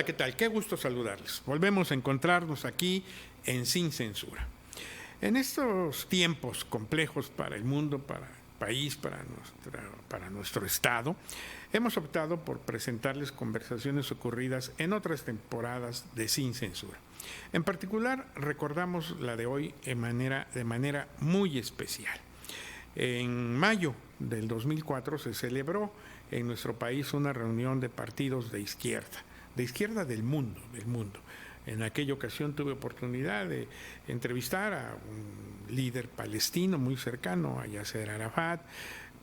Hola, ¿qué tal? Qué gusto saludarles. Volvemos a encontrarnos aquí en Sin Censura. En estos tiempos complejos para el mundo, para el país, para nuestro Estado, hemos optado por presentarles conversaciones ocurridas en otras temporadas de Sin Censura. En particular, recordamos la de hoy de manera muy especial. En mayo del 2004 se celebró en nuestro país una reunión de partidos de izquierda del mundo. En aquella ocasión tuve oportunidad de entrevistar a un líder palestino muy cercano, a Yasser Arafat.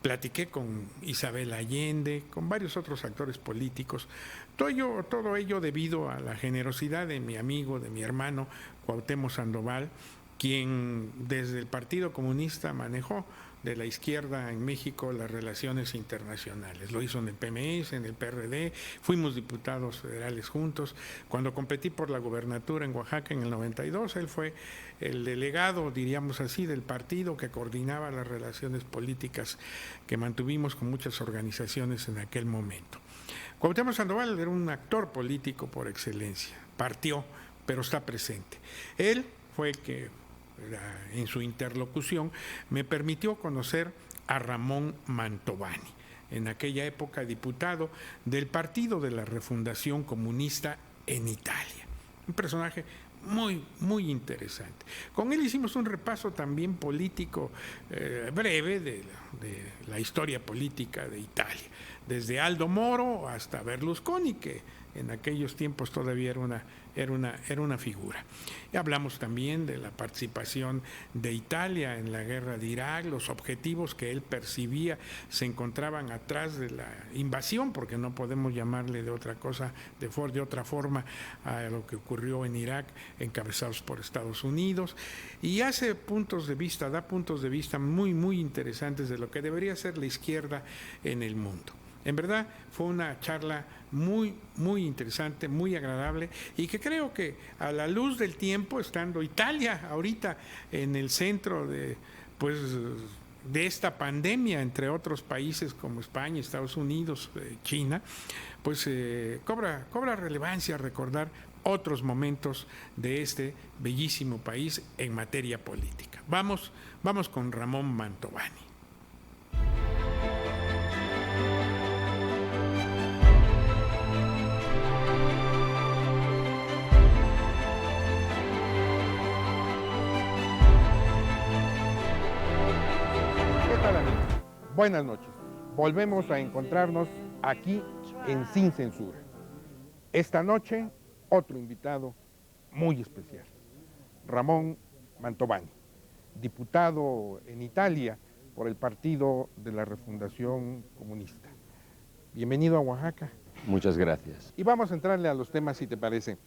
Platiqué con Isabel Allende, con varios otros actores políticos. Todo ello debido a la generosidad de mi amigo, de mi hermano Cuauhtémoc Sandoval, quien desde el Partido Comunista manejó de la izquierda en México las relaciones internacionales. Lo hizo en el PMS, en el PRD, fuimos diputados federales juntos. Cuando competí por la gobernatura en Oaxaca en el 92, él fue el delegado, diríamos así, del partido que coordinaba las relaciones políticas que mantuvimos con muchas organizaciones en aquel momento. Cuauhtémoc Sandoval era un actor político por excelencia, partió, pero está presente. Él fue el que en su interlocución me permitió conocer a Ramón Mantovani, en aquella época diputado del Partido de la Refundación Comunista en Italia. Un personaje muy interesante. Con él hicimos un repaso también político breve de la historia política de Italia, desde Aldo Moro hasta Berlusconi, que en aquellos tiempos todavía era una figura. Y hablamos también de la participación de Italia en la guerra de Irak, los objetivos que él percibía se encontraban atrás de la invasión, porque no podemos llamarle de otra forma a lo que ocurrió en Irak, encabezados por Estados Unidos, y da puntos de vista muy interesantes de lo que debería ser la izquierda en el mundo. En verdad fue una charla muy interesante, muy agradable, y que creo que a la luz del tiempo, estando Italia ahorita en el centro de esta pandemia, entre otros países como España, Estados Unidos, China, pues cobra relevancia recordar otros momentos de este bellísimo país en materia política. Vamos con Ramón Mantovani. Buenas noches. Volvemos a encontrarnos aquí en Sin Censura. Esta noche, otro invitado muy especial, Ramón Mantovani, diputado en Italia por el Partido de la Refundación Comunista. Bienvenido a Oaxaca. Muchas gracias. Y vamos a entrarle a los temas, si te parece.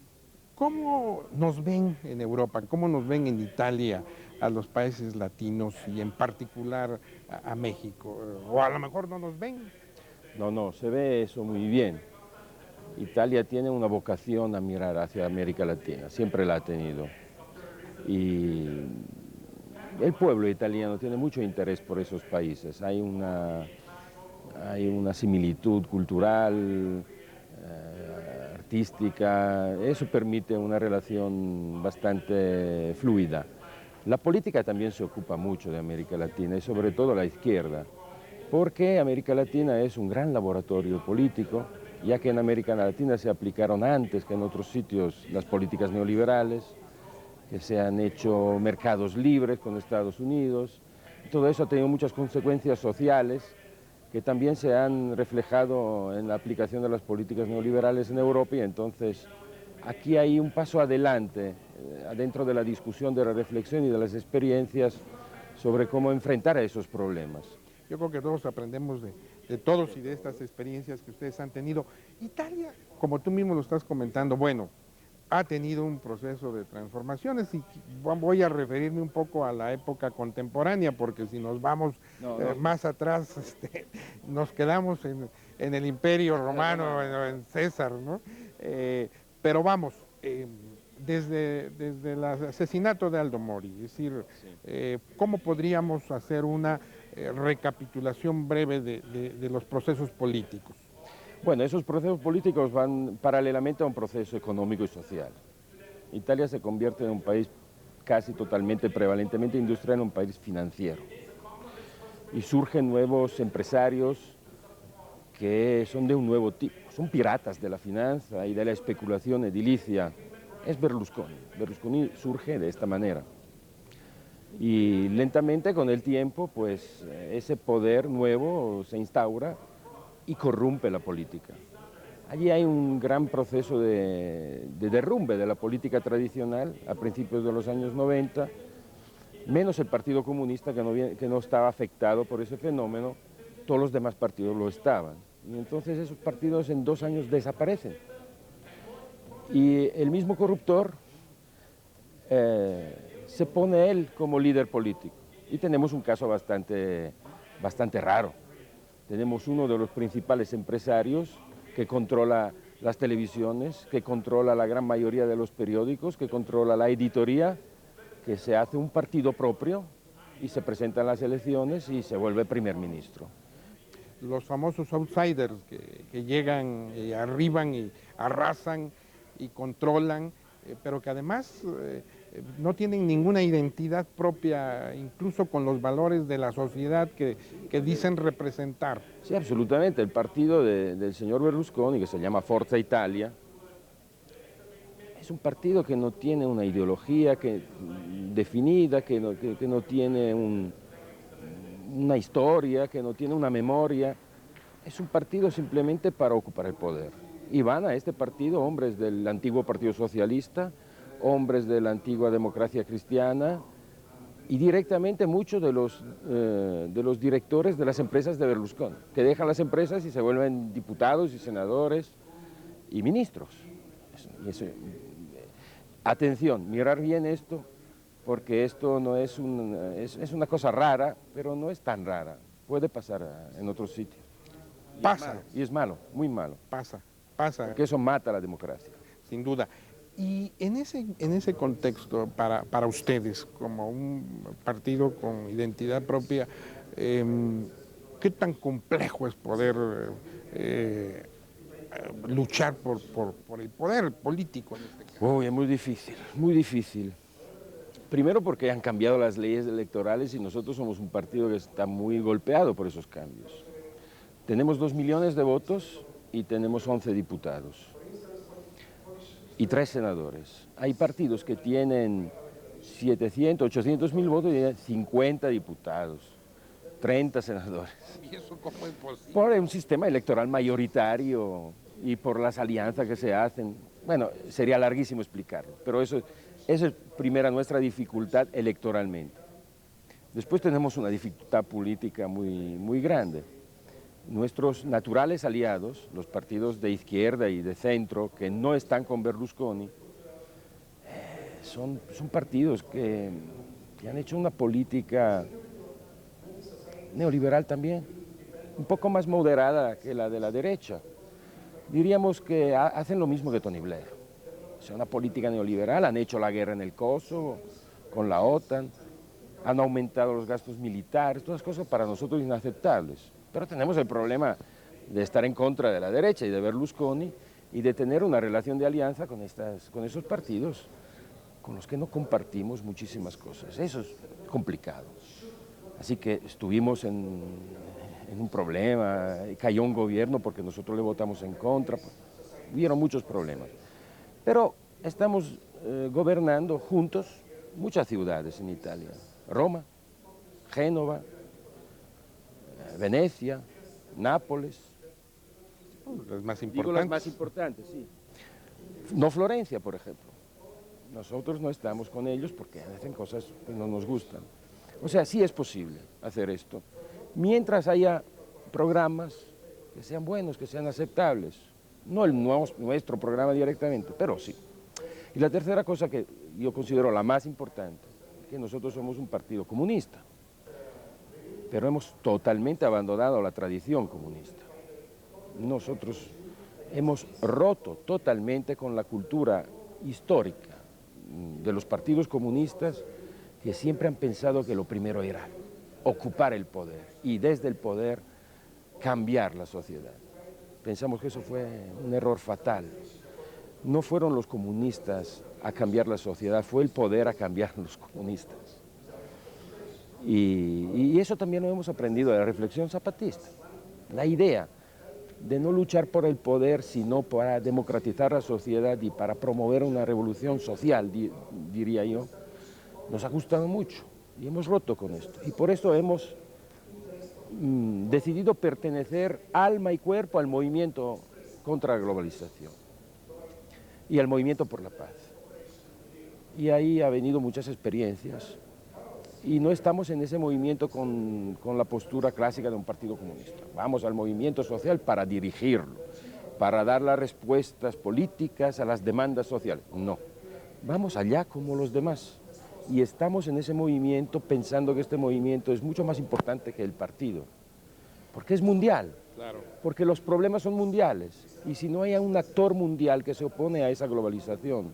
¿Cómo nos ven en Europa? ¿Cómo nos ven en Italia a los países latinos y en particular a México? O a lo mejor no nos ven. No, se ve eso muy bien. Italia tiene una vocación a mirar hacia América Latina, siempre la ha tenido. Y el pueblo italiano tiene mucho interés por esos países. Hay una similitud cultural, artística, eso permite una relación bastante fluida. La política también se ocupa mucho de América Latina y sobre todo la izquierda, porque América Latina es un gran laboratorio político, ya que en América Latina se aplicaron antes que en otros sitios las políticas neoliberales, que se han hecho mercados libres con Estados Unidos. Todo eso ha tenido muchas consecuencias sociales que también se han reflejado en la aplicación de las políticas neoliberales en Europa, y entonces aquí hay un paso adelante dentro de la discusión, de la reflexión y de las experiencias sobre cómo enfrentar a esos problemas. Yo creo que todos aprendemos de todos y de estas experiencias que ustedes han tenido. Italia, como tú mismo lo estás comentando, bueno, ha tenido un proceso de transformaciones, y voy a referirme un poco a la época contemporánea, porque si nos vamos más atrás, nos quedamos en el Imperio Romano, en César, ¿no? Pero vamos, desde el asesinato de Aldo Moro, es decir, ¿cómo podríamos hacer una recapitulación breve de los procesos políticos? Bueno, esos procesos políticos van paralelamente a un proceso económico y social. Italia se convierte en un país casi totalmente, prevalentemente industrial, en un país financiero. Y surgen nuevos empresarios que son de un nuevo tipo, son piratas de la finanza y de la especulación edilicia. Es Berlusconi. Berlusconi surge de esta manera. Y lentamente, con el tiempo, pues ese poder nuevo se instaura y corrompe la política. Allí hay un gran proceso de derrumbe de la política tradicional a principios de los años 90, menos el Partido Comunista que no estaba afectado por ese fenómeno, todos los demás partidos lo estaban. Y entonces esos partidos en 2 años desaparecen. Y el mismo corruptor se pone él como líder político. Y tenemos un caso bastante raro. Tenemos uno de los principales empresarios que controla las televisiones, que controla la gran mayoría de los periódicos, que controla la editoría, que se hace un partido propio y se presenta en las elecciones y se vuelve primer ministro. Los famosos outsiders que llegan y arriban y arrasan y controlan, pero que además no tienen ninguna identidad propia, incluso con los valores de la sociedad que dicen representar. Sí, absolutamente. El partido del señor Berlusconi, que se llama Forza Italia, es un partido que no tiene una ideología definida, que no tiene una historia, que no tiene una memoria. Es un partido simplemente para ocupar el poder. Y van a este partido hombres del antiguo Partido Socialista, hombres de la antigua democracia cristiana y directamente muchos de los directores de las empresas de Berlusconi, que dejan las empresas y se vuelven diputados y senadores y ministros. Atención, mirar bien esto, porque esto no es una cosa rara, pero no es tan rara. Puede pasar en otros sitios. Pasa. Y es malo, muy malo. Pasa. Porque eso mata a la democracia. Sin duda. Y en ese contexto, para ustedes, como un partido con identidad propia, ¿qué tan complejo es poder luchar por el poder político en este caso? Uy, es muy difícil, muy difícil. Primero porque han cambiado las leyes electorales y nosotros somos un partido que está muy golpeado por esos cambios. Tenemos 2 millones de votos y tenemos 11 diputados y 3 senadores. Hay partidos que tienen 700, 800 mil votos y tienen 50 diputados, 30 senadores. ¿Y eso cómo es posible? Por un sistema electoral mayoritario y por las alianzas que se hacen. Bueno, sería larguísimo explicarlo, pero eso es primera nuestra dificultad electoralmente. Después tenemos una dificultad política muy grande. Nuestros naturales aliados, los partidos de izquierda y de centro que no están con Berlusconi, son partidos que han hecho una política neoliberal también, un poco más moderada que la de la derecha. Diríamos que hacen lo mismo que Tony Blair. O sea, una política neoliberal, han hecho la guerra en el Kosovo, con la OTAN, han aumentado los gastos militares, todas cosas para nosotros inaceptables. Pero tenemos el problema de estar en contra de la derecha y de Berlusconi y de tener una relación de alianza con esos partidos con los que no compartimos muchísimas cosas. Eso es complicado. Así que estuvimos en un problema, cayó un gobierno porque nosotros le votamos en contra, hubieron muchos problemas. Pero estamos gobernando juntos muchas ciudades en Italia, Roma, Génova, Venecia, Nápoles. Las más importantes. Digo las más importantes, sí. No Florencia, por ejemplo. Nosotros no estamos con ellos porque hacen cosas que no nos gustan. O sea, sí es posible hacer esto, mientras haya programas que sean buenos, que sean aceptables. No nuestro programa directamente, pero sí. Y la tercera cosa que yo considero la más importante, es que nosotros somos un partido comunista, pero hemos totalmente abandonado la tradición comunista. Nosotros hemos roto totalmente con la cultura histórica de los partidos comunistas que siempre han pensado que lo primero era ocupar el poder y desde el poder cambiar la sociedad. Pensamos que eso fue un error fatal. No fueron los comunistas a cambiar la sociedad, fue el poder a cambiar a los comunistas. Y eso también lo hemos aprendido de la reflexión zapatista. La idea de no luchar por el poder, sino para democratizar la sociedad y para promover una revolución social, diría yo, nos ha gustado mucho y hemos roto con esto. Y por eso hemos decidido pertenecer alma y cuerpo al movimiento contra la globalización y al movimiento por la paz. Y ahí ha venido muchas experiencias y no estamos en ese movimiento con la postura clásica de un partido comunista. Vamos al movimiento social para dirigirlo, para dar las respuestas políticas a las demandas sociales. No, vamos allá como los demás. Y estamos en ese movimiento pensando que este movimiento es mucho más importante que el partido, porque es mundial, Claro. porque los problemas son mundiales. Y si no hay un actor mundial que se opone a esa globalización,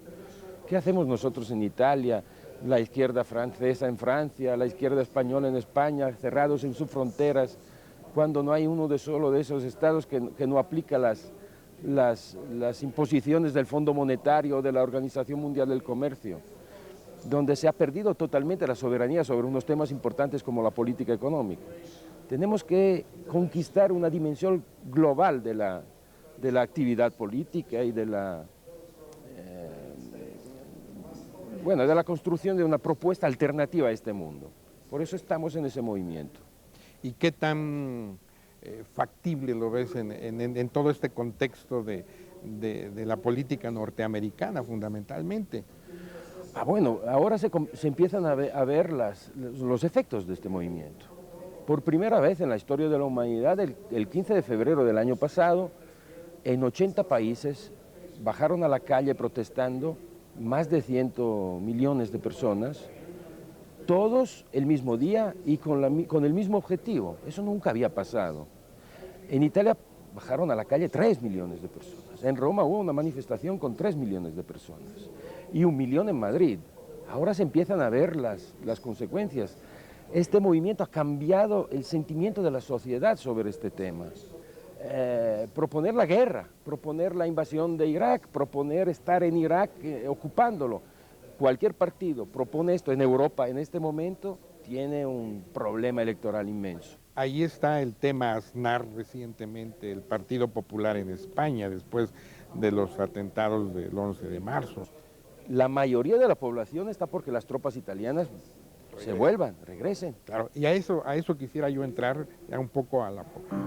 ¿qué hacemos nosotros en Italia, la izquierda francesa en Francia, la izquierda española en España, cerrados en sus fronteras, cuando no hay uno de solo de esos estados que no aplica las imposiciones del Fondo Monetario o de la Organización Mundial del Comercio, donde se ha perdido totalmente la soberanía sobre unos temas importantes como la política económica? Tenemos que conquistar una dimensión global de la actividad política y de la construcción de una propuesta alternativa a este mundo. Por eso estamos en ese movimiento. ¿Y qué tan factible lo ves en todo este contexto de la política norteamericana fundamentalmente? Bueno, ahora se empiezan a ver los efectos de este movimiento. Por primera vez en la historia de la humanidad, el 15 de febrero del año pasado, en 80 países bajaron a la calle protestando más de 100 millones de personas, todos el mismo día y con el mismo objetivo. Eso nunca había pasado. En Italia bajaron a la calle 3 millones de personas. En Roma hubo una manifestación con 3 millones de personas. Y 1 millón en Madrid. Ahora se empiezan a ver las consecuencias. Este movimiento ha cambiado el sentimiento de la sociedad sobre este tema. Proponer la guerra, proponer la invasión de Irak, proponer estar en Irak ocupándolo. Cualquier partido propone esto en Europa en este momento, tiene un problema electoral inmenso. Ahí está el tema Aznar recientemente, el Partido Popular en España, después de los atentados del 11 de marzo. La mayoría de la población está porque las tropas italianas se vuelvan, regresen. Claro, y a eso quisiera yo entrar ya un poco a la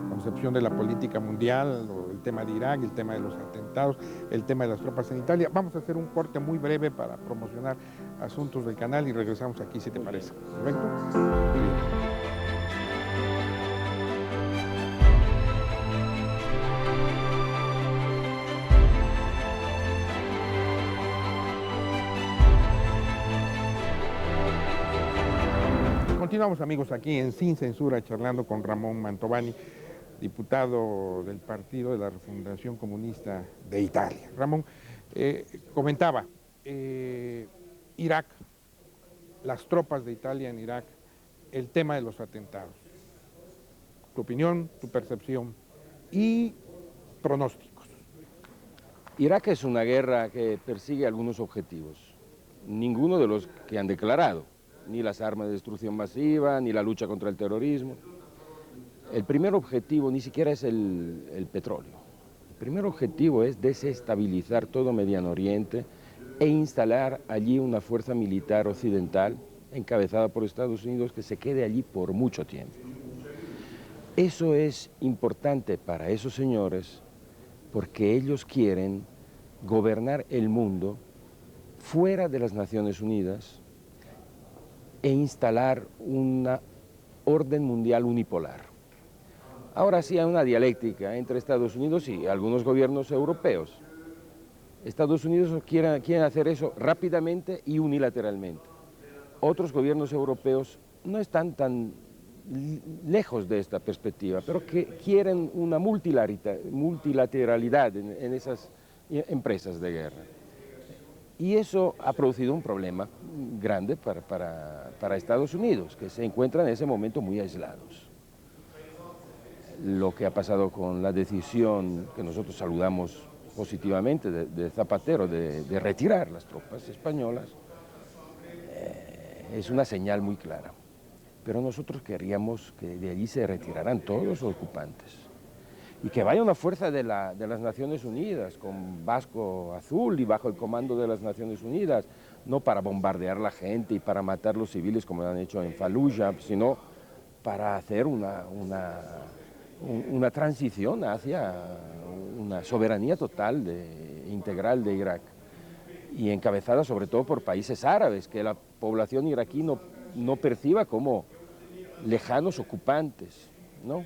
concepción de la política mundial, el tema de Irak, el tema de los atentados, el tema de las tropas en Italia. Vamos a hacer un corte muy breve para promocionar asuntos del canal y regresamos aquí si te parece. ¿Correcto? Muy bien. Continuamos, amigos, aquí en Sin Censura, charlando con Ramón Mantovani, diputado del Partido de la Refundación Comunista de Italia. Ramón, comentaba, Irak, las tropas de Italia en Irak, el tema de los atentados. Tu opinión, tu percepción y pronósticos. Irak es una guerra que persigue algunos objetivos, ninguno de los que han declarado. Ni las armas de destrucción masiva, ni la lucha contra el terrorismo. El primer objetivo ni siquiera es el petróleo. El primer objetivo es desestabilizar todo Mediano Oriente e instalar allí una fuerza militar occidental, encabezada por Estados Unidos, que se quede allí por mucho tiempo. Eso es importante para esos señores porque ellos quieren gobernar el mundo fuera de las Naciones Unidas e instalar una orden mundial unipolar. Ahora sí hay una dialéctica entre Estados Unidos y algunos gobiernos europeos. Estados Unidos quieren hacer eso rápidamente y unilateralmente. Otros gobiernos europeos no están tan lejos de esta perspectiva, pero que quieren una multilateralidad en esas empresas de guerra. Y eso ha producido un problema grande para Estados Unidos, que se encuentra en ese momento muy aislados. lo que ha pasado con la decisión que nosotros saludamos positivamente de Zapatero de retirar las tropas españolas, es una señal muy clara. Pero nosotros queríamos que de allí se retiraran todos los ocupantes y que vaya una fuerza de las Naciones Unidas con Vasco Azul y bajo el comando de las Naciones Unidas, no para bombardear la gente y para matar los civiles como lo han hecho en Fallujah, sino para hacer una transición hacia una soberanía total integral de Irak, y encabezada sobre todo por países árabes, que la población iraquí no perciba como lejanos ocupantes, ¿no?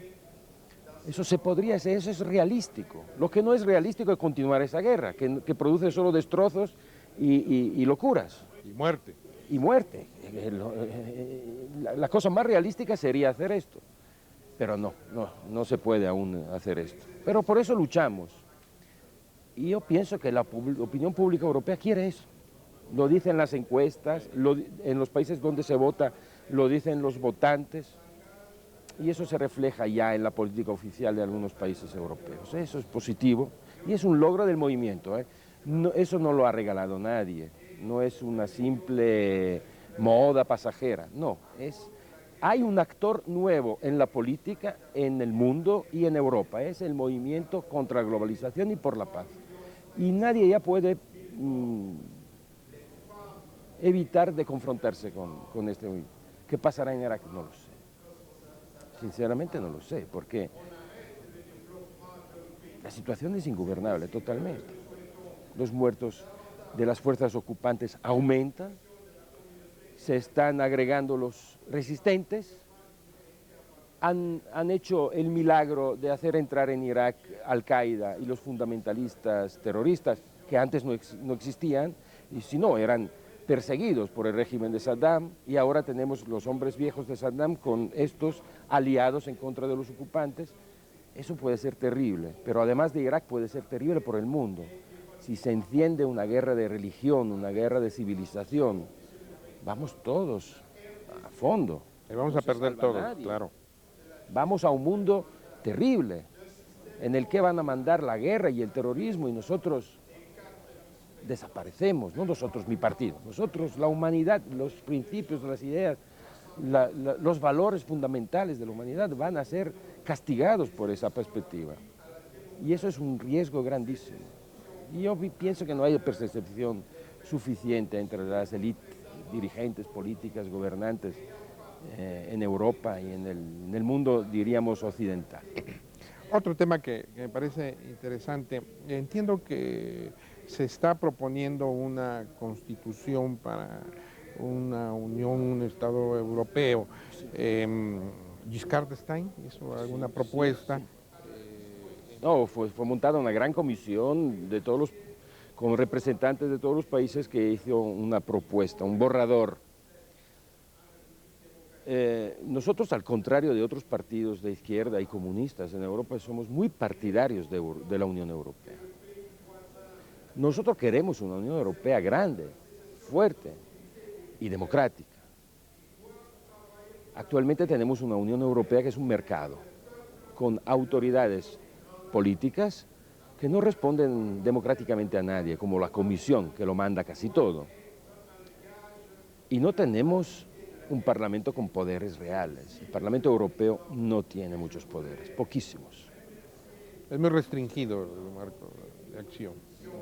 Eso se podría hacer, eso es realístico. Lo que no es realístico es continuar esa guerra, que produce solo destrozos y locuras. Y muerte. Y muerte. La cosa más realística sería hacer esto. Pero no se puede aún hacer esto. Pero por eso luchamos. Y yo pienso que la opinión pública europea quiere eso. Lo dicen las encuestas, en los países donde se vota, lo dicen los votantes. Y eso se refleja ya en la política oficial de algunos países europeos. Eso es positivo y es un logro del movimiento, ¿eh? Eso no lo ha regalado nadie, no es una simple moda pasajera, no, hay un actor nuevo en la política, en el mundo y en Europa, es el movimiento contra la globalización y por la paz. Y nadie ya puede evitar de confrontarse con este movimiento. ¿Qué pasará en Irak? No lo sé. Sinceramente no lo sé, porque la situación es ingobernable totalmente. Los muertos de las fuerzas ocupantes aumentan, se están agregando los resistentes, han hecho el milagro de hacer entrar en Irak Al-Qaeda y los fundamentalistas terroristas, que antes no existían, y si no, eran perseguidos por el régimen de Saddam, y ahora tenemos los hombres viejos de Saddam con estos aliados en contra de los ocupantes. Eso puede ser terrible, pero además de Irak puede ser terrible por el mundo. Si se enciende una guerra de religión, una guerra de civilización, vamos todos a fondo. Y vamos a perder todos, claro. Vamos a un mundo terrible, en el que van a mandar la guerra y el terrorismo, y nosotros desaparecemos, no nosotros, mi partido, nosotros, la humanidad, los principios, las ideas, los valores fundamentales de la humanidad van a ser castigados por esa perspectiva. Y eso es un riesgo grandísimo. Y yo pienso que no hay percepción suficiente entre las élites, dirigentes, políticas, gobernantes en Europa y en el mundo, diríamos, occidental. Otro tema que me parece interesante, entiendo que se está proponiendo una constitución para una unión, un Estado europeo. Giscard d'Estaing hizo alguna propuesta. No, fue montada una gran comisión con representantes de todos los países que hizo una propuesta, un borrador. Nosotros, al contrario de otros partidos de izquierda y comunistas en Europa, somos muy partidarios de la Unión Europea. Nosotros queremos una Unión Europea grande, fuerte y democrática. Actualmente tenemos una Unión Europea que es un mercado, con autoridades políticas que no responden democráticamente a nadie, como la Comisión, que lo manda casi todo. Y no tenemos un Parlamento con poderes reales. El Parlamento Europeo no tiene muchos poderes, poquísimos. Es muy restringido el marco de acción.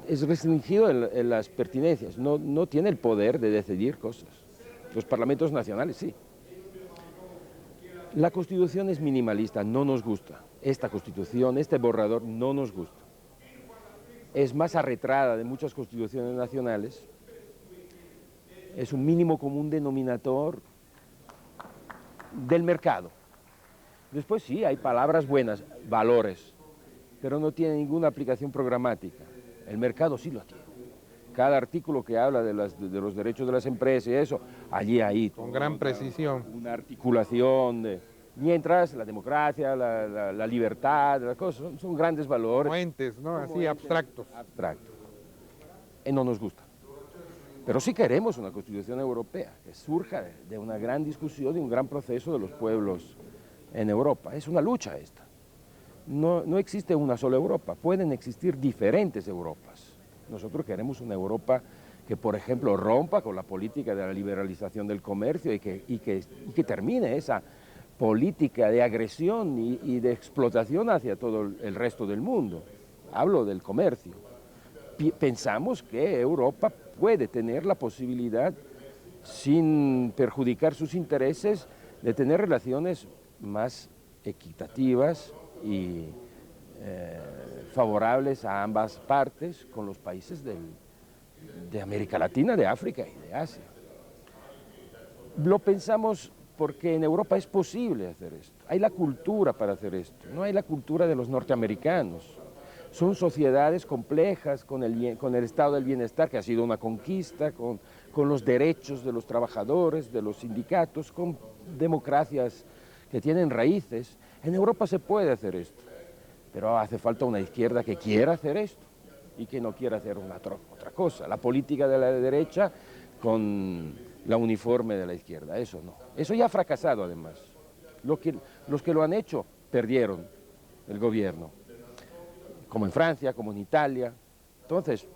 Es restringido en las pertinencias, no tiene el poder de decidir cosas. Los parlamentos nacionales sí. La Constitución es minimalista, no nos gusta. Esta Constitución, este borrador, no nos gusta. Es más arretrada de muchas constituciones nacionales. Es un mínimo común denominador del mercado. Después sí, hay palabras buenas, valores, pero no tiene ninguna aplicación programática. El mercado sí lo tiene. Cada artículo que habla de los derechos de las empresas y eso, allí hay. Con gran precisión. Una articulación mientras la democracia, la libertad, las cosas son grandes valores. Como entes, ¿no? Así, abstractos. Abstractos. No nos gusta. Pero sí queremos una Constitución europea que surja de una gran discusión y un gran proceso de los pueblos en Europa. Es una lucha esta. no existe una sola Europa, pueden existir diferentes Europas. Nosotros queremos una Europa que, por ejemplo, rompa con la política de la liberalización del comercio y que termine esa política de agresión y de explotación hacia todo el resto del mundo. Hablo del comercio. Pensamos que Europa puede tener la posibilidad, sin perjudicar sus intereses, de tener relaciones más equitativas y favorables a ambas partes con los países de América Latina, de África y de Asia. Lo pensamos porque en Europa es posible hacer esto. Hay la cultura para hacer esto, no hay la cultura de los norteamericanos. Son sociedades complejas con el estado del bienestar, que ha sido una conquista, con los derechos de los trabajadores, de los sindicatos, con democracias que tienen raíces. En Europa se puede hacer esto, pero hace falta una izquierda que quiera hacer esto y que no quiera hacer otra cosa. La política de la derecha con la uniforme de la izquierda, eso no. Eso ya ha fracasado además. Los que lo han hecho perdieron el gobierno, como en Francia, como en Italia. Entonces,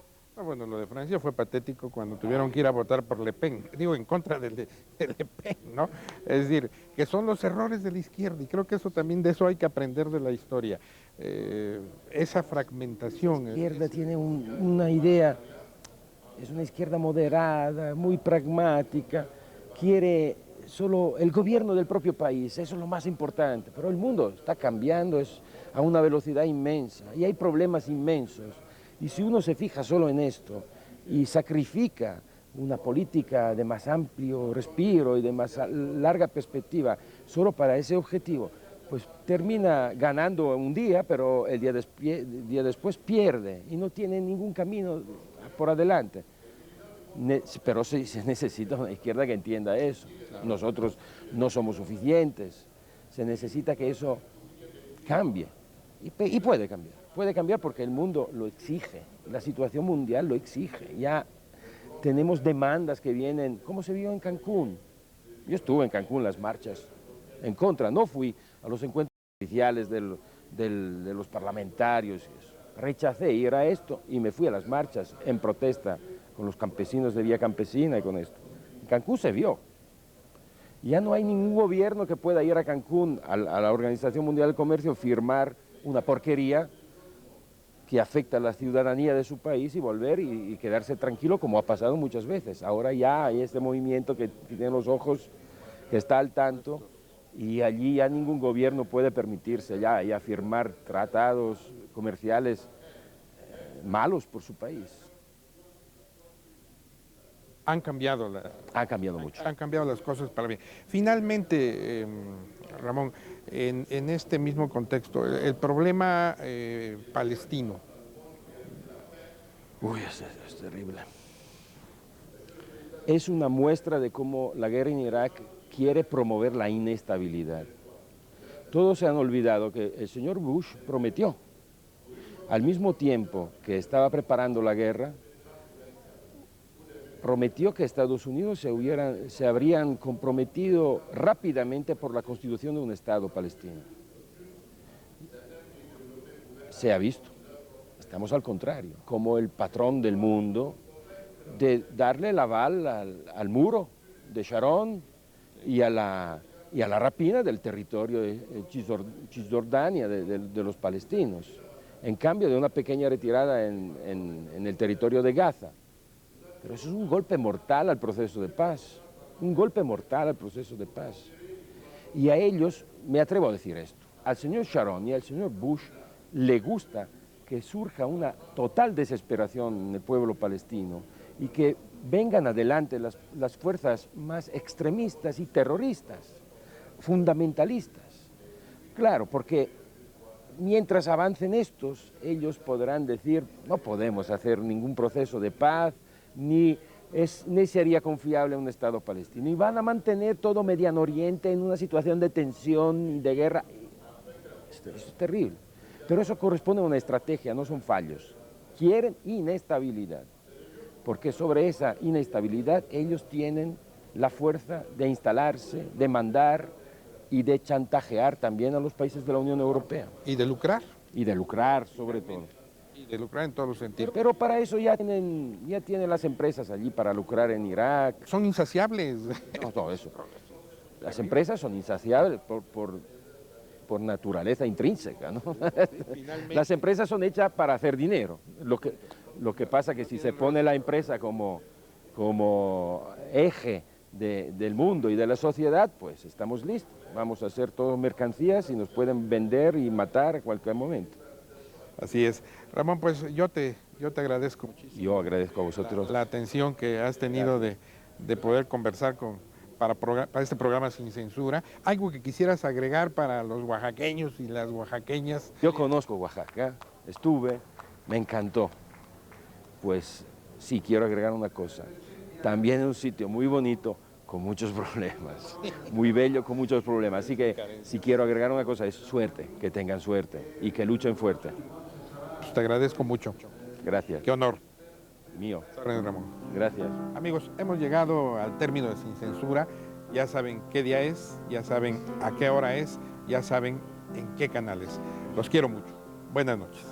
Bueno, lo de Francia fue patético cuando tuvieron que ir a votar por Le Pen, digo, en contra de Le Pen, ¿no? Es decir, que son los errores de la izquierda, y creo que eso también, de eso hay que aprender de la historia. Esa fragmentación. La izquierda tiene una idea, es una izquierda moderada, muy pragmática, quiere solo el gobierno del propio país, eso es lo más importante, pero el mundo está cambiando a una velocidad inmensa y hay problemas inmensos. Y si uno se fija solo en esto y sacrifica una política de más amplio respiro y de más larga perspectiva solo para ese objetivo, pues termina ganando un día, pero el día después pierde y no tiene ningún camino por adelante. Pero se necesita una izquierda que entienda eso. Nosotros no somos suficientes, se necesita que eso cambie y puede cambiar. Puede cambiar porque el mundo lo exige, la situación mundial lo exige. Ya tenemos demandas que vienen, como se vio en Cancún. Yo estuve en Cancún, las marchas en contra, no fui a los encuentros oficiales de los parlamentarios. Rechacé ir a esto y me fui a las marchas en protesta con los campesinos de Vía Campesina y con esto. En Cancún se vio. Ya no hay ningún gobierno que pueda ir a Cancún, a la Organización Mundial del Comercio, firmar una porquería que afecta a la ciudadanía de su país y volver y quedarse tranquilo, como ha pasado muchas veces. Ahora ya hay este movimiento que tiene los ojos, que está al tanto, y allí ya ningún gobierno puede permitirse ya firmar tratados comerciales malos por su país. Han cambiado mucho. Han cambiado las cosas para bien. Finalmente, Ramón, en este mismo contexto, el problema palestino. Uy, es terrible. Es una muestra de cómo la guerra en Irak quiere promover la inestabilidad. Todos se han olvidado que el señor Bush prometió, al mismo tiempo que estaba preparando la guerra, prometió que Estados Unidos se habrían comprometido rápidamente por la constitución de un Estado palestino. Se ha visto, estamos al contrario, como el patrón del mundo, de darle el aval al muro de Sharon y a la rapina del territorio de Cisjordania, de los palestinos, en cambio de una pequeña retirada en el territorio de Gaza. Pero eso es un golpe mortal al proceso de paz, un golpe mortal al proceso de paz. Y a ellos, me atrevo a decir esto, al señor Sharon y al señor Bush le gusta que surja una total desesperación en el pueblo palestino y que vengan adelante las fuerzas más extremistas y terroristas, fundamentalistas. Claro, porque mientras avancen estos, ellos podrán decir, no podemos hacer ningún proceso de paz, ni sería confiable un Estado palestino. Y van a mantener todo Mediano Oriente en una situación de tensión y de guerra. Eso es terrible. Pero eso corresponde a una estrategia, no son fallos. Quieren inestabilidad, porque sobre esa inestabilidad ellos tienen la fuerza de instalarse, de mandar y de chantajear también a los países de la Unión Europea. Y de lucrar. Y de lucrar, sobre todo. Y de lucrar en todos los sentidos. Pero para eso ya tienen las empresas allí para lucrar en Irak. Son insaciables. No, todo eso. Las empresas son insaciables por naturaleza intrínseca, ¿no? Las empresas son hechas para hacer dinero. Lo que pasa es que si se pone la empresa como eje del mundo y de la sociedad, pues estamos listos. Vamos a hacer todo mercancías y nos pueden vender y matar a cualquier momento. Así es. Ramón, pues yo te agradezco muchísimo. Yo agradezco a vosotros La atención que has tenido de poder conversar para este programa Sin Censura. ¿Algo que quisieras agregar para los oaxaqueños y las oaxaqueñas? Yo conozco Oaxaca, estuve, me encantó. Pues sí, quiero agregar una cosa. También es un sitio muy bonito, con muchos problemas. Muy bello, con muchos problemas. Así que si quiero agregar una cosa es suerte, que tengan suerte y que luchen fuerte. Pues te agradezco mucho. Gracias. Qué honor. Mío. Ramón. Gracias. Amigos, hemos llegado al término de Sin Censura. Ya saben qué día es, ya saben a qué hora es, ya saben en qué canal es. Los quiero mucho. Buenas noches.